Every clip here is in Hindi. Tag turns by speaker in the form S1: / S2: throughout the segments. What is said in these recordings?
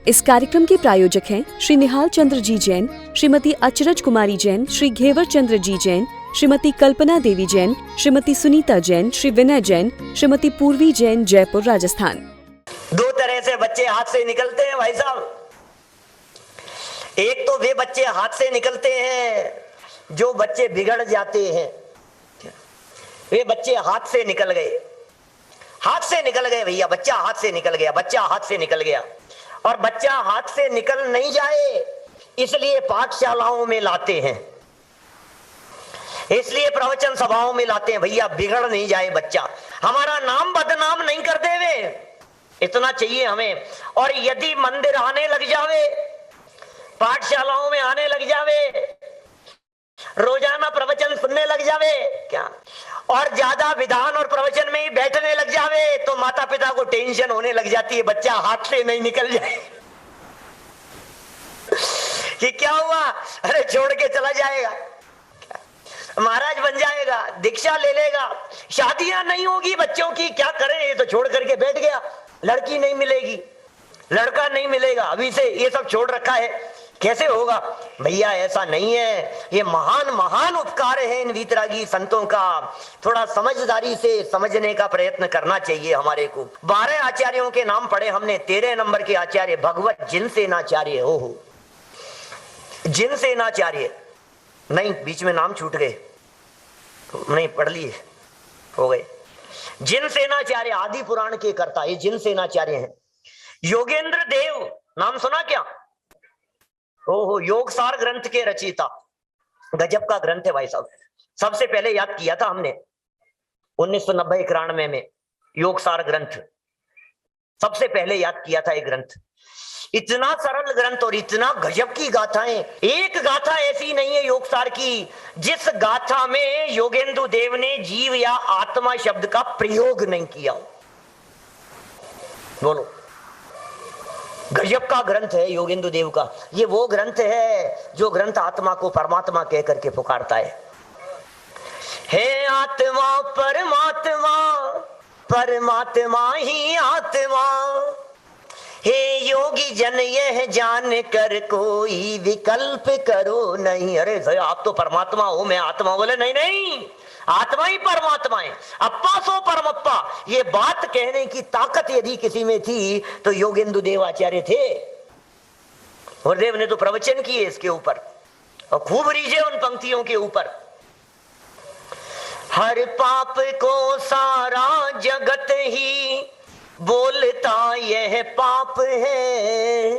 S1: इस कार्यक्रम के प्रायोजक हैं श्री निहाल चंद्र जी जैन, श्रीमती अचरज कुमारी जैन, श्री घेवर चंद्र जी जैन, श्रीमती कल्पना देवी जैन, श्रीमती सुनीता जैन, श्री विनय जैन, श्रीमती पूर्वी जैन, जयपुर, राजस्थान।
S2: दो तरह से बच्चे हाथ से निकलते हैं भाई साहब। एक तो वे बच्चे हाथ से निकलते हैं जो बच्चे बिगड़ जाते हैं। वे बच्चे हाथ से निकल गए, हाथ से निकल गए भैया, बच्चा हाथ से निकल गया, बच्चा हाथ से निकल गया। और बच्चा हाथ से निकल नहीं जाए इसलिए पाठशालाओं में लाते हैं, इसलिए प्रवचन सभाओं में लाते हैं भैया, बिगड़ नहीं जाए बच्चा, हमारा नाम बदनाम नहीं कर देवे, इतना चाहिए हमें। और यदि मंदिर आने लग जावे, पाठशालाओं में आने लग जावे, रोजाना प्रवचन सुनने लग जावे क्या, और ज्यादा विधान और प्रवचन में ही बैठने लग जावे, तो माता पिता को टेंशन होने लग जाती है बच्चा हाथ से नहीं निकल जाए कि क्या हुआ, अरे छोड़ के चला जाएगा, महाराज बन जाएगा, दीक्षा ले लेगा, शादियां नहीं होगी बच्चों की, क्या करें, ये तो छोड़ करके बैठ गया, लड़की नहीं मिलेगी, लड़का नहीं मिलेगा, अभी से ये सब छोड़ रखा है, कैसे होगा भैया। ऐसा नहीं है, ये महान महान उपकार है इन वीतरागी संतों का, थोड़ा समझदारी से समझने का प्रयत्न करना चाहिए हमारे को। 12 आचार्यों के नाम पढ़े हमने, 13 नंबर के आचार्य भगवत जिनसेनाचार्य, हो जिनसेनाचार्य नहीं, बीच में नाम छूट गए, नहीं पढ़ लिए, हो गए। जिनसेनाचार्य आदि पुराण के कर्ता, ये जिनसेनाचार्य हैं। योगेंद्र देव नाम सुना क्या, ओहो, योगसार ग्रंथ के रचयिता, गजब का ग्रंथ है भाई साहब, सबसे पहले याद किया था हमने 1990-91 में, योगसार ग्रंथ सबसे पहले याद किया था। ये ग्रंथ इतना सरल ग्रंथ और इतना गजब की गाथाएं, एक गाथा ऐसी नहीं है योगसार की जिस गाथा में योगेंद्र देव ने जीव या आत्मा शब्द का प्रयोग नहीं किया। बोलो, गजब का ग्रंथ है योगेंद्र देव का। ये वो ग्रंथ है जो ग्रंथ आत्मा को परमात्मा कह करके पुकारता है आत्मा परमात्मा, परमात्मा ही आत्मा, हे योगी जन यह जान कर कोई विकल्प करो नहीं। अरे भाई आप तो परमात्मा हो, मैं आत्मा, बोले नहीं नहीं, आत्मा ही परमात्मा है, अप्पा सो परमप्पा। ये बात कहने की ताकत यदि किसी में थी तो योगेंद्र देव आचार्य थे। गुरुदेव ने तो प्रवचन किए इसके ऊपर और खूब रीझे उन पंक्तियों के ऊपर। हर पाप को सारा जगत ही बोलता यह पाप है,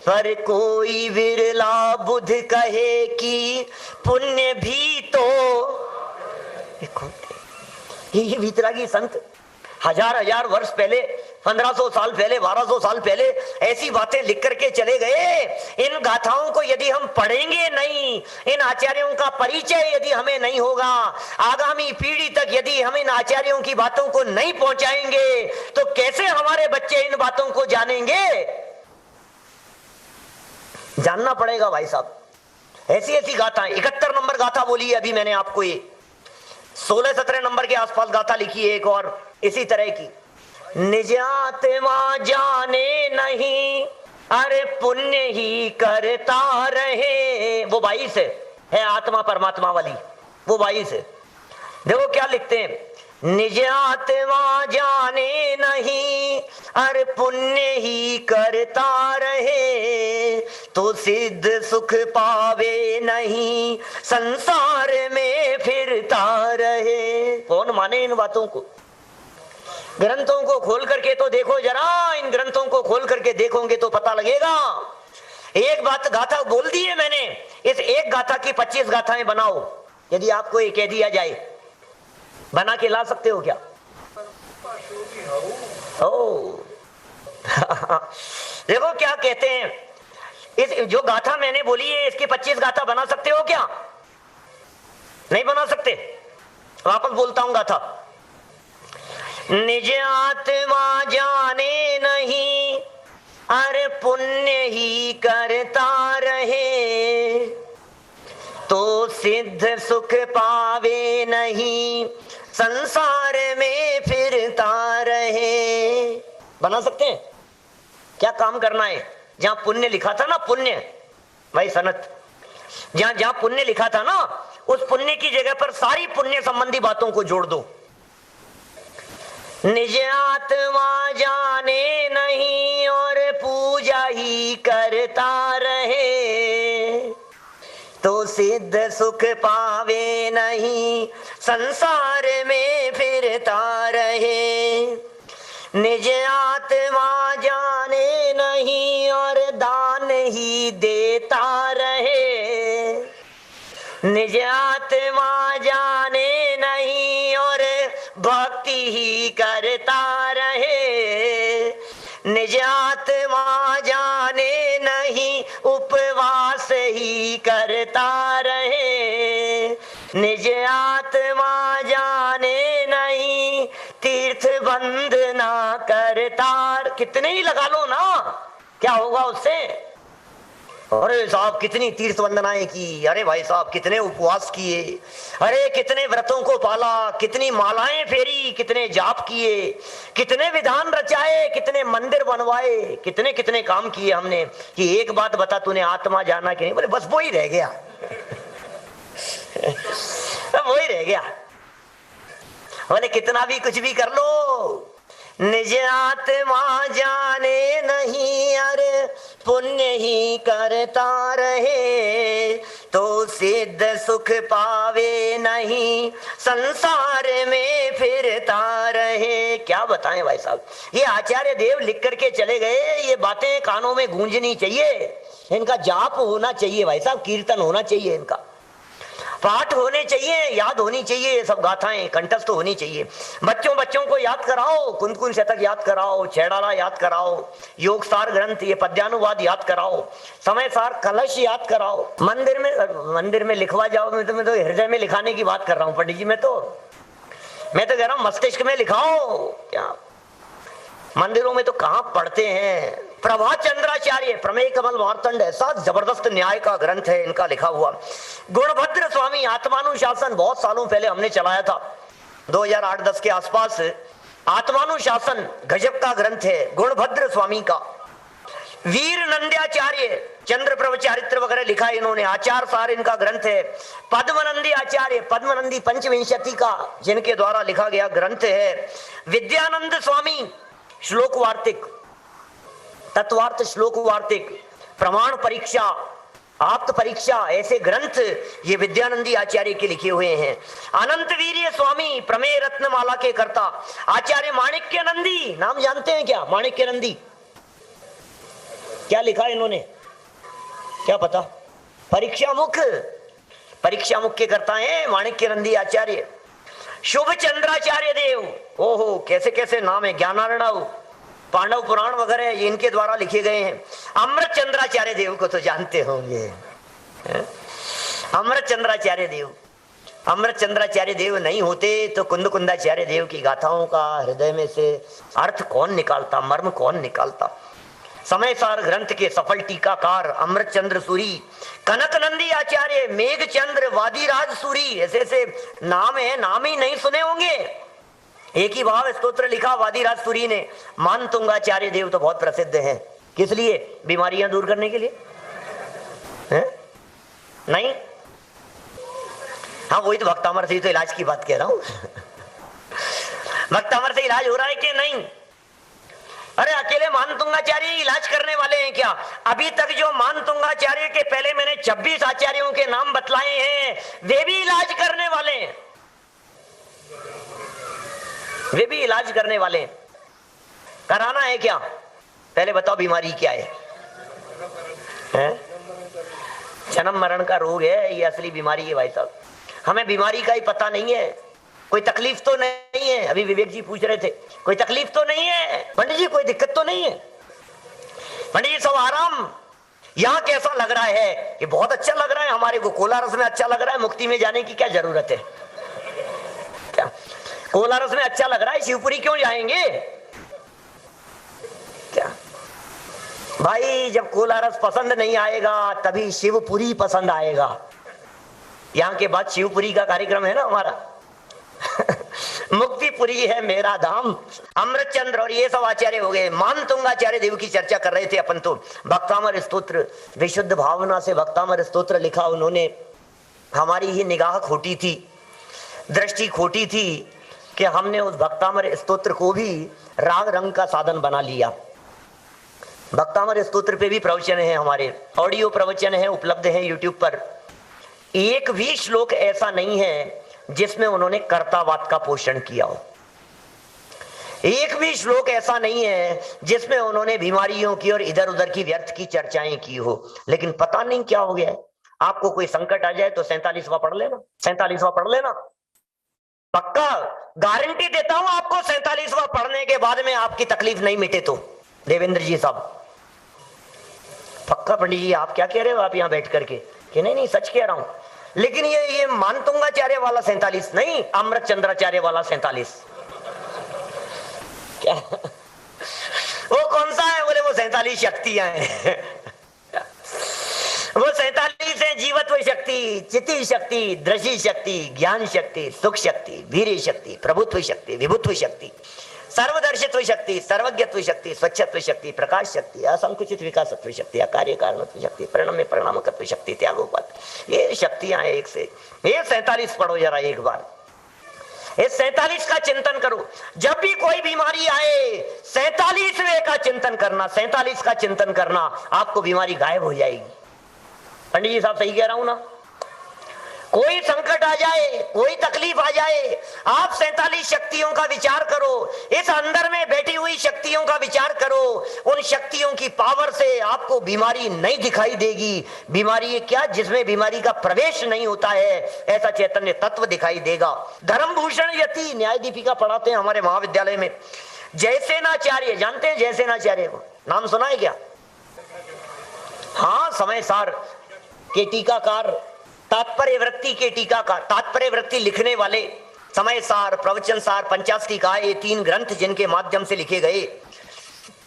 S2: पर कोई विरला बुध कहे कि पुण्य भी तो। ये वीतरागी संत हजार वर्ष पहले, 1500 साल पहले, 1200 साल पहले ऐसी बातें लिख करके चले गए। इन गाथाओं को यदि हम पढ़ेंगे नहीं, इन आचार्यों का परिचय यदि हमें नहीं होगा, आगामी पीढ़ी तक यदि हम इन आचार्यों की बातों को नहीं पहुंचाएंगे तो कैसे हमारे बच्चे इन बातों को जानेंगे। जानना पड़ेगा भाई साहब। ऐसी ऐसी गाथाएं, 71 नंबर गाथा बोली है अभी मैंने आपको, ये 16-17 नंबर के आसपास गाथा लिखी है एक और इसी तरह की। निज आत्मा जाने नहीं, अरे पुण्य ही करता रहे, वो 22 है आत्मा परमात्मा वाली, वो 22 है। देखो क्या लिखते हैं, निज आत्मा जाने नहीं, अरे पुण्य ही करता रहे, तो सिद्ध सुख पावे नहीं, संसार में फिरता रहे। कौन माने इन बातों को। ग्रंथों को खोल करके तो देखो जरा, इन ग्रंथों को खोल करके देखोगे तो पता लगेगा। एक बात गाथा बोल दी है मैंने, इस एक गाथा की 25 गाथाएं बनाओ। यदि आपको ये कह दिया जाए, बना के ला सकते हो क्या? ओ देखो क्या कहते हैं, इस जो गाथा मैंने बोली है इसकी 25 गाथा बना सकते हो क्या? नहीं बना सकते। वापस बोलता हूं गाथा। निज आत्मा जाने नहीं, अरे पुण्य ही करता रहे, तो सिद्ध सुख पावे नहीं, संसार में फिरता रहे। बना सकते हैं क्या? काम करना है, जहां पुण्य लिखा था ना, पुण्य भाई सनत, जहां जहां पुण्य लिखा था ना, उस पुण्य की जगह पर सारी पुण्य संबंधी बातों को जोड़ दो। निज आत्मा जाने नहीं और पूजा ही करता रहे, तो सिद्ध सुख पावे नहीं संसार में फिरता रहे। निज आत्मा जाने नहीं और दान ही देता रहे, निज आत्मा जाने नहीं और भक्ति ही करता रहे, निज आत्मा जाने नहीं उपवास ही करता रहे, निज आत्मा जाने नहीं तीर्थ बंदना करता। कितने ही लगा लो ना, क्या होगा उससे? अरे साहब कितनी तीर्थ वंदनाएं की, अरे भाई साहब कितने उपवास किए, अरे कितने व्रतों को पाला, कितनी मालाएं फेरी, कितने जाप किए, कितने विधान रचाए, कितने मंदिर बनवाए, कितने कितने काम किए हमने। कि एक बात बता, तूने आत्मा जाना कि नहीं? बोले बस वो ही रह गया वो ही रह गया। बोले कितना भी कुछ भी कर लो, निज आत्मा जाने नहीं अरे पुण्य ही करता रहे, तो सिद्ध सुख पावे नहीं संसार में फिरता रहे। क्या बताएं भाई साहब, ये आचार्य देव लिख करके चले गए, ये बातें कानों में गूंजनी चाहिए, इनका जाप होना चाहिए भाई साहब, कीर्तन होना चाहिए, इनका पाठ होने चाहिए, याद होनी चाहिए, ये सब गाथाएं कंठस्थ होनी चाहिए। बच्चों को याद कराओ, कुंद शतक याद कराओ, छेड़ाला याद कराओ, योग सार ग्रंथ ये पद्यानुवाद याद कराओ, समय सार कलश याद कराओ। मंदिर में लिखवा जाओ, मैं तो हृदय में लिखाने की बात कर रहा हूँ पंडित जी। मैं तो कह रहा हूँ मस्तिष्क में लिखाओ। क्या मंदिरों में तो कहां पढ़ते हैं। प्रभा चंद्राचार्य प्रमेय कमल मार्तंड, ऐसा जबरदस्त न्याय का ग्रंथ है इनका लिखा हुआ। गुणभद्र स्वामी आत्मानुशासन बहुत सालों पहले हमने चलाया था, 2008-10 के आसपास। आत्मानुशासन गजब का ग्रंथ है गुणभद्र स्वामी का। वीर नंद्याचार्य चंद्र प्रभ चारित्र वगैरह लिखा है इन्होंने, आचार सार इनका ग्रंथ है। पद्मनंदी आचार्य, पद्मनंदी पंचविंशति का जिनके द्वारा लिखा गया ग्रंथ है। विद्यानंद स्वामी श्लोक वार्तिक, तत्वार्थ श्लोक वार्तिक, प्रमाण परीक्षा, आप्त परीक्षा, ऐसे ग्रंथ ये विद्यानंदी आचार्य के लिखे हुए हैं। अनंत वीर्य स्वामी प्रमेय रत्नमाला के कर्ता। आचार्य माणिक्य नंदी, नाम जानते हैं क्या? माणिक्य नंदी क्या लिखा इन्होंने, क्या पता? परीक्षा मुख के कर्ता है माणिक्य नंदी आचार्य। शुभ चंद्राचार्य देव, ओहो कैसे कैसे नाम है, ज्ञानार्णव, पांडव पुराण वगैरह ये इनके द्वारा लिखे गए हैं। अमृत चंद्राचार्य देव को तो जानते होंगे, अमृत चंद्राचार्य देव। अमृत चंद्राचार्य देव नहीं होते तो कुंदाचार्य देव की गाथाओं का हृदय में से अर्थ कौन निकालता, मर्म कौन निकालता। समय सार ग्रंथ के सफल टीकाकार अमृत चंद्र सूरी, कनक नंदी आचार्य, मेघ चंद्र, वादीराज सूरी, ऐसे ऐसे नाम है, नाम ही नहीं सुने होंगे। एक ही भाव स्तोत्र लिखा वादीराज सूरी ने। मानतुंगाचार्य देव तो बहुत प्रसिद्ध हैं, किस लिए? बीमारियां दूर करने के लिए है? नहीं, हाँ वही तो भक्तामर से तो इलाज की बात कह रहा हूं भक्तामर से इलाज हो रहा है कि नहीं? अरे अकेले मानतुंगाचार्य इलाज करने वाले हैं क्या? अभी तक जो मानतुंगाचार्य के पहले मैंने 26 आचार्यों के नाम बतलाए हैं, वे भी इलाज करने वाले हैं, वे भी इलाज करने वाले हैं। कराना है क्या? पहले बताओ बीमारी क्या है? जन्म मरण का रोग है, ये असली बीमारी है भाई साहब। हमें बीमारी का ही पता नहीं है, कोई तकलीफ तो नहीं है। अभी विवेक जी पूछ रहे थे कोई तकलीफ तो नहीं है पंडित जी, कोई दिक्कत तो नहीं है पंडित जी, सब आराम। यहाँ कैसा लग रहा है कि बहुत अच्छा लग रहा है हमारे को, कोलारस में अच्छा लग रहा है, मुक्ति में जाने की क्या जरूरत है? क्या कोलारस में अच्छा लग रहा है, शिवपुरी क्यों जाएंगे? क्या भाई, जब कोलारस पसंद नहीं आएगा तभी शिवपुरी पसंद आएगा। यहाँ के बाद शिवपुरी का कार्यक्रम है ना हमारा मुक्तिपुरी है मेरा धाम, अमृतचंद्र और ये सब आचार्य हो गए। मानतुंगाचार्य देव की चर्चा कर रहे थे अपन तो। भक्तामर स्तोत्र, विशुद्ध भावना से भक्तामर स्तोत्र लिखा उन्होंने। हमारी ही निगाह खोटी थी, दृष्टि खोटी थी कि हमने उस भक्तामर स्तोत्र को भी राग रंग का साधन बना लिया। भक्तामर स्तोत्र पे भी प्रवचन है, हमारे ऑडियो प्रवचन है, उपलब्ध है यूट्यूब पर। एक भी श्लोक ऐसा नहीं है जिसमें उन्होंने कर्तावाद का पोषण किया हो। एक भी श्लोक ऐसा नहीं है जिसमें उन्होंने बीमारियों की और इधर उधर की व्यर्थ की चर्चाएं की हो। लेकिन पता नहीं क्या हो गया है, आपको कोई संकट आ जाए तो 47वां पढ़ लेना, 47वां पढ़ लेना, पक्का गारंटी देता हूं आपको। 47वां पढ़ने के बाद में आपकी तकलीफ नहीं मिटे तो देवेंद्र जी साहब, पक्का। पंडित जी आप क्या कह रहे हो आप यहां बैठ करके? कि नहीं नहीं सच कह रहा हूं। लेकिन ये मानतुंगाचार्य वाला 47 नहीं, अमृत चंद्राचार्य वाला 47 क्या वो कौन सा है? बोले वो 47 शक्तियां हैं। वो 47 है, जीवत्व शक्ति, चिति शक्ति, दृष्टि शक्ति, ज्ञान शक्ति, सुख शक्ति, वीर्य शक्ति, प्रभुत्व शक्ति, विभुत्व शक्ति, सर्वदर्शित्व शक्ति, सर्वज्ञत्व शक्ति, स्वच्छत्व शक्ति, प्रकाश शक्ति, असंकुचित विकासत्व शक्ति, अकार्य कारणत्व शक्ति, परिणाम परिणामकत्व शक्ति, त्यागोपात, ये शक्तियां हैं एक से। ये 47 पढ़ो जरा एक बार, इस 47 का चिंतन करो। जब भी कोई बीमारी आए 47वें का चिंतन करना, 47 का चिंतन करना, आपको बीमारी गायब हो जाएगी। पंडित जी साहब सही कह रहा हूं ना? कोई संकट आ जाए, कोई तकलीफ आ जाए, आप 47 शक्तियों का विचार करो, इस अंदर में बैठी हुई शक्तियों का विचार करो। उन शक्तियों की पावर से आपको बीमारी नहीं दिखाई देगी। बीमारी है क्या? जिसमें बीमारी का प्रवेश नहीं होता है, ऐसा चैतन्य तत्व दिखाई देगा। धर्मभूषण यति न्याय दीपिका पढ़ाते हैं हमारे महाविद्यालय में। जयसेनाचार्य, जानते हैं जयसेनाचार्य को? नाम सुना है क्या? हाँ, समय सार के टीकाकार, तात्पर्य वृत्ति के टीकाकार, तात्पर्य वृत्ति लिखने वाले, समय सार, प्रवचन सार, पंचास्तिकाएं, ये 3 ग्रंथ जिनके माध्यम से लिखे गए।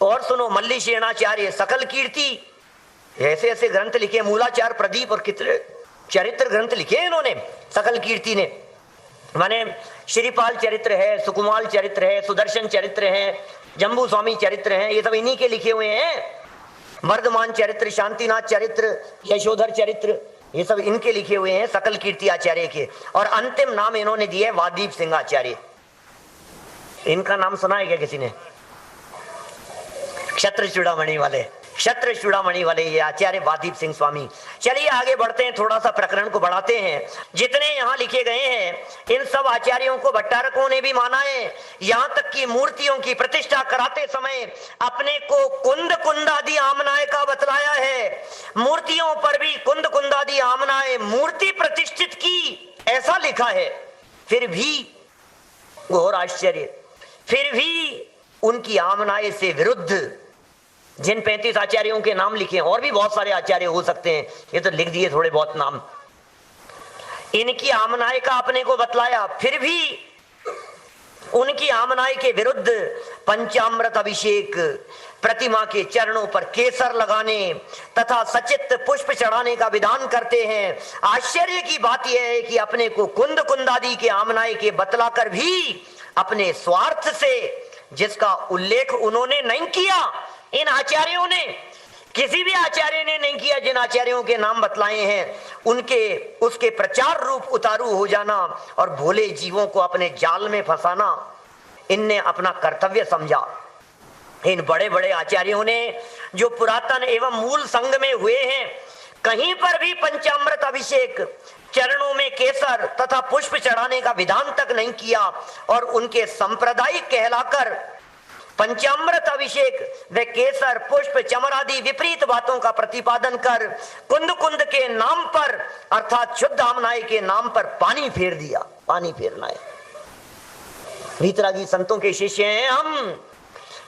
S2: और सुनो, मल्लिशेनाचार्य, सकल कीर्ति, ऐसे ऐसे ग्रंथ लिखे। मूलाचार प्रदीप और कितने चरित्र ग्रंथ लिखे इन्होंने सकल कीर्ति ने। माने श्रीपाल चरित्र है, सुकुमाल चरित्र है, सुदर्शन चरित्र है, जम्बू स्वामी चरित्र है, ये सब इन्हीं के लिखे हुए हैं। वर्धमान चरित्र, शांतिनाथ चरित्र, यशोधर चरित्र, ये सब इनके लिखे हुए हैं, सकल कीर्ति आचार्य के। और अंतिम नाम इन्होंने दिया है वादीप सिंह आचार्य। इनका नाम सुना है क्या किसी ने? क्षत्र चूड़ामणि वाले, क्षत्र चूड़ामणि वाले ये आचार्य वादीप सिंह स्वामी। चलिए आगे बढ़ते हैं, थोड़ा सा प्रकरण को बढ़ाते हैं। जितने यहाँ लिखे गए हैं इन सब आचार्यों को भट्टारकों ने भी माना है। यहाँ तक कि मूर्तियों की प्रतिष्ठा कराते समय अपने को कुंद कुंदादि आमनाय का बतलाया है। मूर्तियों पर भी कुंद कुंदादि आमनाय मूर्ति प्रतिष्ठित की, ऐसा लिखा है। फिर भी घोर आश्चर्य, फिर भी उनकी आमनाय से विरुद्ध जिन 35 आचार्यों के नाम लिखे हैं, और भी बहुत सारे आचार्य हो सकते हैं, ये तो लिख दिए थोड़े बहुत नाम, इनकी आमनाय का अपने को बतलाया। फिर भी उनकी आमनाय के विरुद्ध पंचामृत अभिषेक, प्रतिमा के चरणों पर केसर लगाने तथा सचित पुष्प चढ़ाने का विधान करते हैं। आश्चर्य की बात यह है कि अपने को कुंद कुंदादि के आमनाय के बतलाकर भी अपने स्वार्थ से, जिसका उल्लेख उन्होंने नहीं किया, इन आचार्यों ने, किसी भी आचार्य ने नहीं किया, जिन आचार्यों के नाम बतलाए हैं, उनके उसके प्रचार रूप उतारू हो जाना और भोले जीवों को अपने जाल में फंसाना, इनने अपना कर्तव्य समझा। इन बड़े बड़े आचार्यों ने जो पुरातन एवं मूल संघ में हुए हैं, कहीं पर भी पंचामृत अभिषेक, चरणों में केसर तथा पुष्प चढ़ाने का विधान तक नहीं किया। और उनके सांप्रदायिक कहलाकर पंचामृत अभिषेक व केसर, पुष्प, चमर आदि विपरीत बातों का प्रतिपादन कर कुंद कुंद के नाम पर अर्थात शुद्ध आमनाय के नाम पर पानी फेर दिया। पानी फेरना है। वीतरागी संतों के शिष्य हैं हम,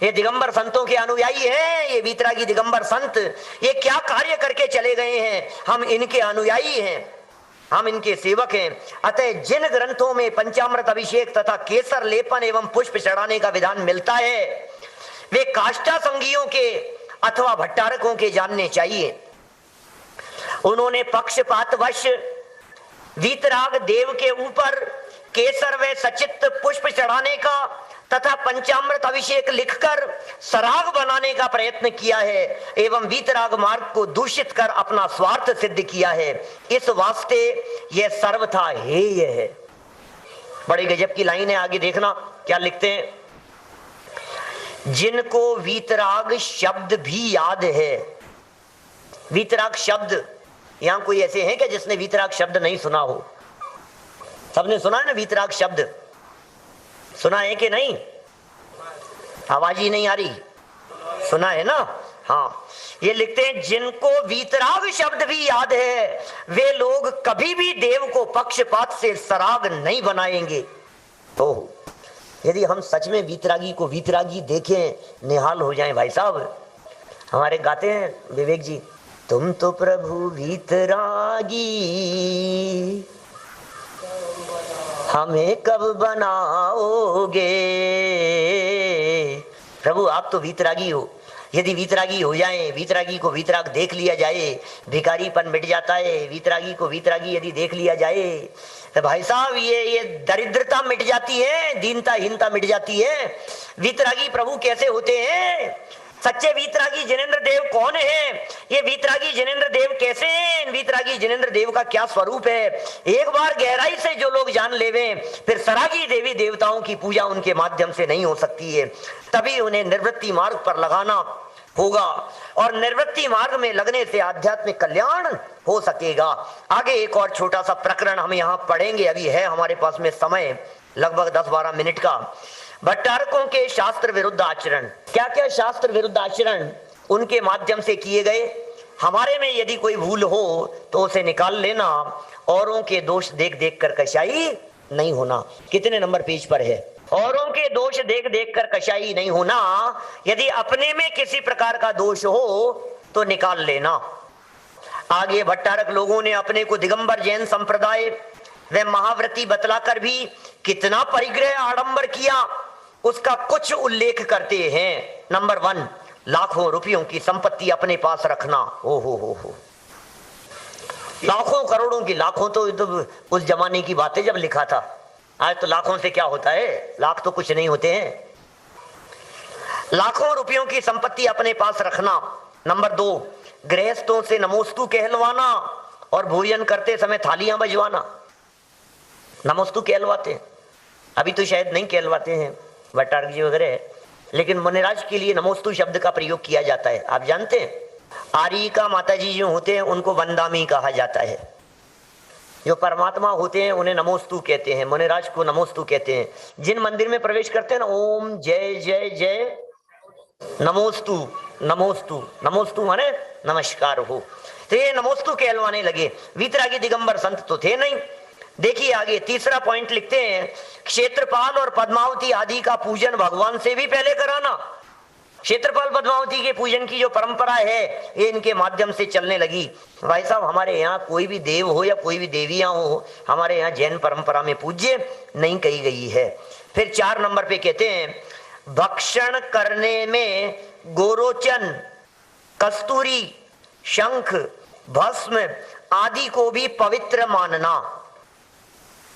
S2: ये दिगंबर संतों के अनुयायी हैं। ये वीतरागी दिगंबर संत ये क्या कार्य करके चले गए हैं, हम इनके अनुयायी हैं, हम इनके सेवक हैं। अतः जिन ग्रंथों में पंचामृत अभिषेक तथा केसर लेपन एवं पुष्प चढ़ाने का विधान मिलता है, वे काष्ठा संगियों के अथवा भट्टारकों के जानने चाहिए। उन्होंने पक्षपातवश वीतराग देव के ऊपर केसर व सचित पुष्प चढ़ाने का तथा पंचामृत अभिषेक लिखकर सराग बनाने का प्रयत्न किया है एवं वीतराग मार्ग को दूषित कर अपना स्वार्थ सिद्ध किया है। इस वास्ते यह सर्वथा हेय है। बड़ी गजब की लाइन है, आगे देखना क्या लिखते हैं। जिनको वीतराग शब्द भी याद है। वीतराग शब्द, यहां कोई ऐसे हैं कि जिसने वीतराग शब्द नहीं सुना हो? सबने सुना है ना वीतराग शब्द, सुना है कि नहीं? आवाज ही नहीं आ रही, सुना है ना? हाँ, ये लिखते हैं जिनको वीतराग शब्द भी याद है वे लोग कभी भी देव को पक्षपात से सराग नहीं बनाएंगे। तो यदि हम सच में वीतरागी को वीतरागी देखें, निहाल हो जाएं भाई साहब। हमारे गाते हैं विवेक जी, तुम तो प्रभु वीतरागी हमें कब बनाओगे। प्रभु आप तो वीतरागी हो, यदि वीतरागी हो जाए, वीतरागी को वीतराग देख लिया जाए, भिखारीपन मिट जाता है। वीतरागी को वीतरागी यदि देख लिया जाए तो भाई साहब ये दरिद्रता मिट जाती है, दीनता हीनता मिट जाती है। वीतरागी प्रभु कैसे होते हैं? सच्चे वीतरागी जिनेंद्र देव कौन है? ये वीतरागी जिनेंद्र देव कैसे हैं? वीतरागी जिनेंद्र देव का क्या स्वरूप है? एक बार गहराई से जो लोग जान लेवें, फिर सरागी देवी देवताओं की पूजा उनके माध्यम से नहीं हो सकती है। तभी उन्हें निवृत्ति मार्ग पर लगाना होगा और निवृत्ति मार्ग में लगने से आध्यात्मिक कल्याण हो सकेगा। आगे एक और छोटा सा प्रकरण हम यहाँ पढ़ेंगे, अभी है हमारे पास में समय लगभग 10-12 मिनट का। भट्टारकों के शास्त्र विरुद्ध आचरण। क्या क्या शास्त्र विरुद्ध आचरण उनके माध्यम से किए गए? हमारे में यदि कोई भूल हो तो उसे निकाल लेना। औरों के दोष देख देख कर कशाई नहीं होना। कितने नंबर पेज पर है? औरों के दोष देख देख कर कशाई नहीं होना। यदि अपने में किसी प्रकार का दोष हो तो निकाल लेना। आगे भट्टारक लोगों ने अपने को दिगंबर जैन संप्रदाय व महाव्रती बतलाकर भी कितना परिग्रह आडंबर किया, उसका कुछ उल्लेख करते हैं। नंबर 1, लाखों रुपयों की संपत्ति अपने पास रखना। हो लाखों करोड़ों की, लाखों तो उस जमाने की बात है जब लिखा था। आज तो लाखों से क्या होता है, लाख तो कुछ नहीं होते हैं। लाखों रुपयों की संपत्ति अपने पास रखना। नंबर 2, गृहस्थों से नमोस्तु कहलवाना और भोजन करते समय थालियां बजवाना। नमोस्तु कहलवाते हैं, अभी तो शायद नहीं कहलवाते हैं भट्टारक जी वगैरह, लेकिन मुनिराज के लिए नमोस्तु शब्द का प्रयोग किया जाता है। आप जानते हैं आर्य का माता जी जो होते हैं उनको वंदामी कहा जाता है। जो परमात्मा होते हैं उन्हें नमोस्तु कहते हैं, मुनिराज को नमोस्तु कहते हैं। जिन मंदिर में प्रवेश करते हैं ना, ओम जय जय जय नमोस्तु, नमोस्तु, नमोस्तु माने नमस्कार हो। तो ये नमोस्तु कहलवाने लगे। वीतरागी दिगंबर संत तो थे नहीं। देखिए आगे तीसरा पॉइंट लिखते हैं, क्षेत्रपाल और पद्मावती आदि का पूजन भगवान से भी पहले कराना। क्षेत्रपाल पद्मावती के पूजन की जो परंपरा है ये इनके माध्यम से चलने लगी। भाई साहब हमारे यहाँ कोई भी देव हो या कोई भी देवियां हो, हमारे यहाँ जैन परंपरा में पूज्य नहीं कही गई है। फिर 4 नंबर पे कहते हैं, भक्षण करने में गोरोचन, कस्तूरी, शंख, भस्म आदि को भी पवित्र मानना।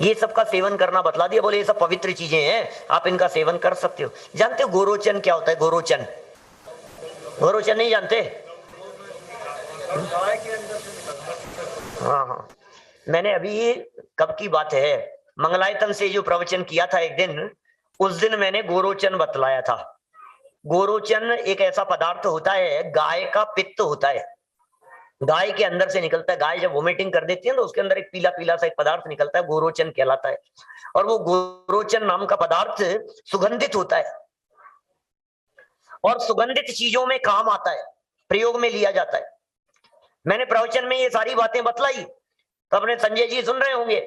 S2: ये सब का सेवन करना बतला दिया, बोले ये सब पवित्र चीजें हैं, आप इनका सेवन कर सकते हो। जानते हो गोरोचन क्या होता है? गोरोचन, गोरोचन नहीं जानते? हाँ, मैंने अभी कब की बात है, मंगलायतन से जो प्रवचन किया था एक दिन, उस दिन मैंने गोरोचन बतलाया था। गोरोचन एक ऐसा पदार्थ होता है, गाय का पित्त होता है, गाय के अंदर से निकलता है। गाय जब वोमिटिंग कर देती है तो उसके अंदर एक पीला पीला सा एक पदार्थ निकलता है, गोरोचन कहलाता है। और वो गोरोचन नाम का पदार्थ सुगंधित होता है और सुगंधित चीजों में काम आता है, प्रयोग में लिया जाता है। मैंने प्रवचन में ये सारी बातें बतलाई तो अपने संजय जी सुन रहे होंगे,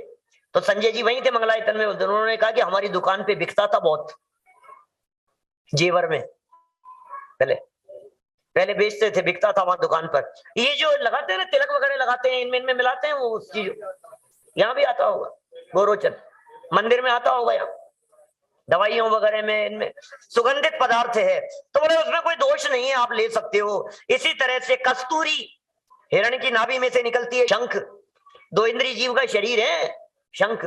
S2: तो संजय जी वहीं थे मंगलायतन में। उन्होंने कहा कि हमारी दुकान पे बिकता था बहुत, जेवर में पहले बेचते थे, बिकता था वहां दुकान पर। ये जो लगाते हैं ना, तिलक वगैरह लगाते हैं, इनमें मिलाते हैं, वो उस चीज यहाँ भी आता होगा गोरोचन, मंदिर में आता होगा, यहाँ दवाइयों वगैरह में, इनमें सुगंधित पदार्थ है। तो बोले उसमें कोई दोष नहीं है, आप ले सकते हो। इसी तरह से कस्तूरी, हिरण की नाभि में से निकलती है। शंख, 2 इंद्रिय जीव का शरीर है शंख,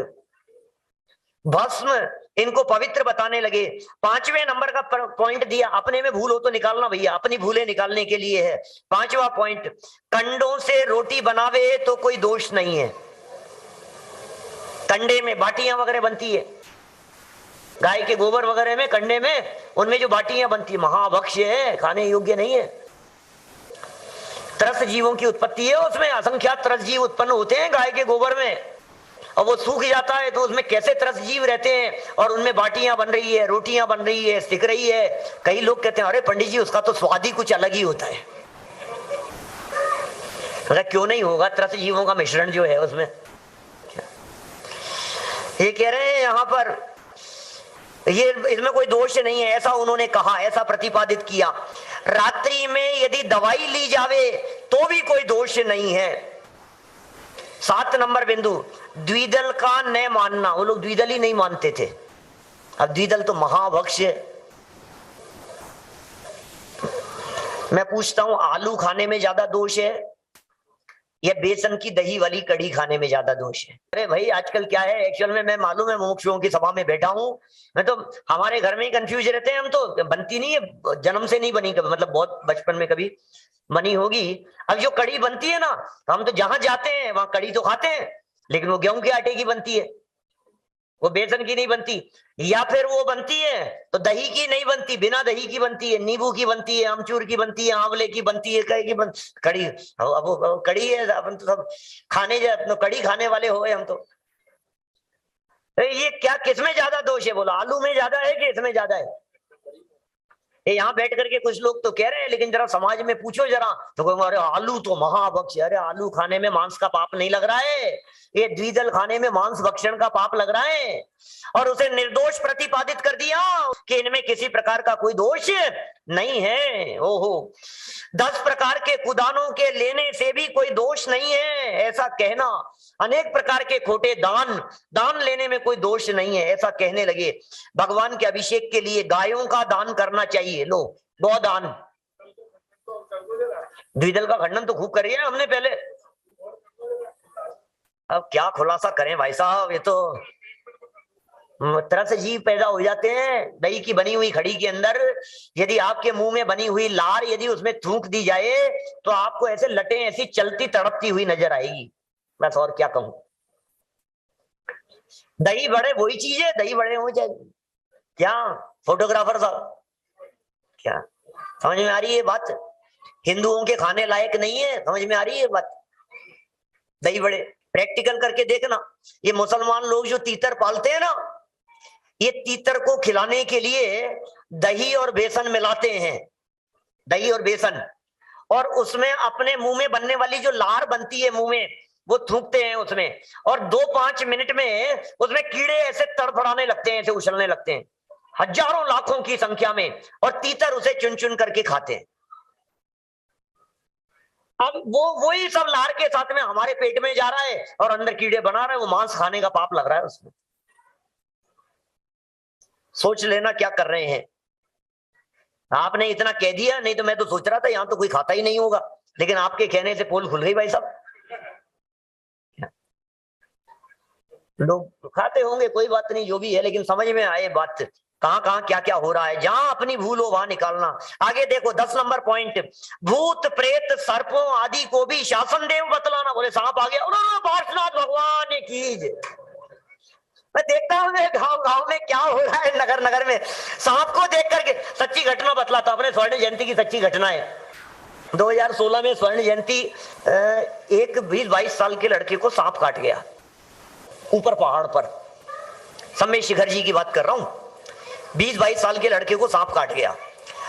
S2: भस्म इनको पवित्र बताने लगे। 5वें नंबर का पॉइंट दिया, अपने में भूल हो तो निकालना भैया, अपनी भूलें निकालने के लिए है। 5वां पॉइंट, कंडों से रोटी बनावे तो कोई दोष नहीं है। कंडे में बाटियां वगैरह बनती है, गाय के गोबर वगैरह में, कंडे में, उनमें जो बाटियां बनती है महाभक्ष्य है, खाने योग्य नहीं है। त्रस जीवों की उत्पत्ति है उसमें, असंख्यात त्रस जीव उत्पन्न होते हैं गाय के गोबर में, और वो सूख जाता है तो उसमें कैसे त्रस जीव रहते हैं, और उनमें बाटियां बन रही है, रोटियां बन रही है, सिक रही है। कई लोग कहते हैं अरे पंडित जी उसका तो स्वाद ही कुछ अलग ही होता है। अगर क्यों नहीं होगा, त्रस जीवों का मिश्रण जो है उसमें। ये कह रहे हैं यहां पर ये इसमें कोई दोष नहीं है, ऐसा उन्होंने कहा, ऐसा प्रतिपादित किया। रात्रि में यदि दवाई ली जावे तो भी कोई दोष नहीं है। 7 नंबर बिंदु, द्विदल का न मानना, वो लोग द्विदल ही नहीं मानते थे, अब द्विदल तो महाभक्ष्य। मैं पूछता हूं आलू खाने में ज्यादा दोष है या बेसन की दही वाली कड़ी खाने में ज्यादा दोष है? अरे भाई आजकल क्या है एक्चुअल में, मैं मालूम है मुमुक्षुओं की सभा में बैठा हूं, मैं तो हमारे घर में ही कंफ्यूज रहते हैं हम तो, बनती नहीं है, जन्म से नहीं बनी, मतलब बहुत बचपन में कभी बनी होगी। अब जो कड़ी बनती है ना, तो हम तो जहां जाते हैं वहां कड़ी तो खाते हैं, लेकिन वो गेहूं के आटे की बनती है, वो बेसन की नहीं बनती। या फिर वो बनती है तो दही की नहीं बनती, बिना दही की बनती है, नींबू की बनती है, अमचूर की बनती है, आंवले की बनती है, कड़ी। अब कड़ी है, अपन तो सब खाने कड़ी खाने वाले हो गए हम तो। ये क्या, किसमें ज्यादा दोष है बोलो, आलू में ज्यादा है कि इसमें ज्यादा है? यहाँ बैठ करके कुछ लोग तो कह रहे हैं, लेकिन जरा समाज में पूछो जरा तो कहेंगे अरे आलू तो महाभक्ष्य। अरे आलू खाने में मांस का पाप नहीं लग रहा है, ये द्विदल खाने में मांस भक्षण का पाप लग रहा है। और उसे निर्दोष प्रतिपादित कर दिया कि इनमें किसी प्रकार का कोई दोष नहीं है। ओहो, 10 प्रकार के कुदानों के लेने से भी कोई दोष नहीं है, ऐसा कहना। अनेक प्रकार के खोटे दान लेने में कोई दोष नहीं है, ऐसा कहने लगे। भगवान के अभिषेक के लिए गायों का दान करना चाहिए, लो गौदान। द्विदल का खंडन तो खूब करिए हमने पहले, अब क्या खुलासा करें भाई साहब, ये तो तरह से जीव पैदा हो जाते हैं। दही की बनी हुई खड़ी के अंदर यदि आपके मुंह में बनी हुई लार यदि उसमें थूक दी जाए तो आपको ऐसे लटें ऐसी चलती तड़पती हुई नजर आएगी, बस और क्या कहूं। दही बड़े वही चीज है, दही बड़े हो जाए क्या फोटोग्राफर साहब, क्या समझ में आ रही है बात? हिंदुओं के खाने लायक नहीं है, समझ में आ रही है बात? दही बड़े प्रैक्टिकल करके देखना। ये मुसलमान लोग जो तीतर पालते हैं ना, ये तीतर को खिलाने के लिए दही और बेसन मिलाते हैं, दही और बेसन, और उसमें अपने मुंह में बनने वाली जो लार बनती है मुंह में वो थूकते हैं उसमें, और 2-5 मिनट में उसमें कीड़े ऐसे तड़फड़ाने लगते हैं, ऐसे उछलने लगते हैं हजारों लाखों की संख्या में, और तीतर उसे चुन चुन करके खाते हैं। अब वही सब लार के साथ में हमारे पेट में जा रहा है और अंदर कीड़े बना रहे हैं, वो मांस खाने का पाप लग रहा है उसमें। सोच लेना क्या कर रहे हैं। आपने इतना कह दिया, नहीं तो मैं तो सोच रहा था यहां तो कोई खाता ही नहीं होगा, लेकिन आपके कहने से पोल खुल गई भाई साहब। लोग खाते होंगे, कोई बात नहीं, जो भी है, लेकिन समझ में आए बात, कहां कहां क्या क्या हो रहा है, जहां अपनी भूल हो वहां निकालना। आगे देखो 10 नंबर पॉइंट, भूत प्रेत सर्पों आदि को भी शासन देव बतलाना। बोले सांप आ गया, पार्श्वनाथ भगवान की जय। मैं देखता हूँ गांव गांव में क्या हो रहा है, नगर नगर में सांप को देख करके। सच्ची घटना बतलाता, अपने स्वर्ण जयंती की सच्ची घटना है। 2016 में स्वर्ण जयंती, एक 20-22 साल के लड़के को सांप काट गया ऊपर पहाड़ पर। समय शिखर जी की बात कर रहा हूं। 20-22 साल के लड़के को सांप काट गया।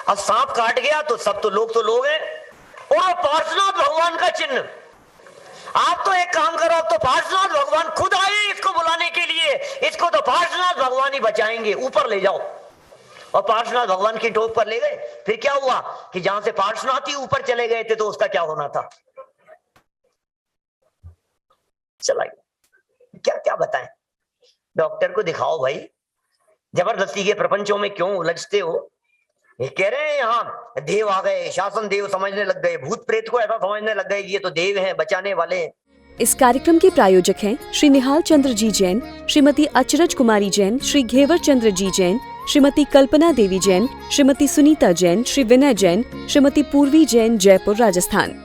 S2: अब सांप काट गया तो सब तो लोग हैं, और पार्श्वनाथ भगवान का चिन्ह। आप तो एक काम करो, अब तो पार्श्वनाथ भगवान खुद आए इसको बुलाने के लिए, इसको तो पार्श्वनाथ भगवान ही बचाएंगे, ऊपर ले जाओ। और पार्श्वनाथ भगवान की टोक पर ले गए। फिर क्या हुआ कि जहां से पार्श्वनाथ ही ऊपर चले गए थे तो उसका क्या होना था, चला गया। क्या क्या बताएं, डॉक्टर को दिखाओ भाई, जबरदस्ती के प्रपंचों में क्यों उलझते हो? ये कह रहे हैं यहाँ देव आ गए, शासन देव समझने लग गए, भूत प्रेत को ऐसा समझने लग गए कि ये तो देव हैं, बचाने वाले हैं।
S1: इस कार्यक्रम के प्रायोजक हैं श्री निहाल चंद्र जी जैन, श्रीमती अचरज कुमारी जैन, श्री घेवर चंद्र जी जैन, श्रीमती कल्पना देवी जैन, श्रीमती सुनीता जैन, श्री विनय जैन, श्रीमती पूर्वी जैन, जयपुर, राजस्थान।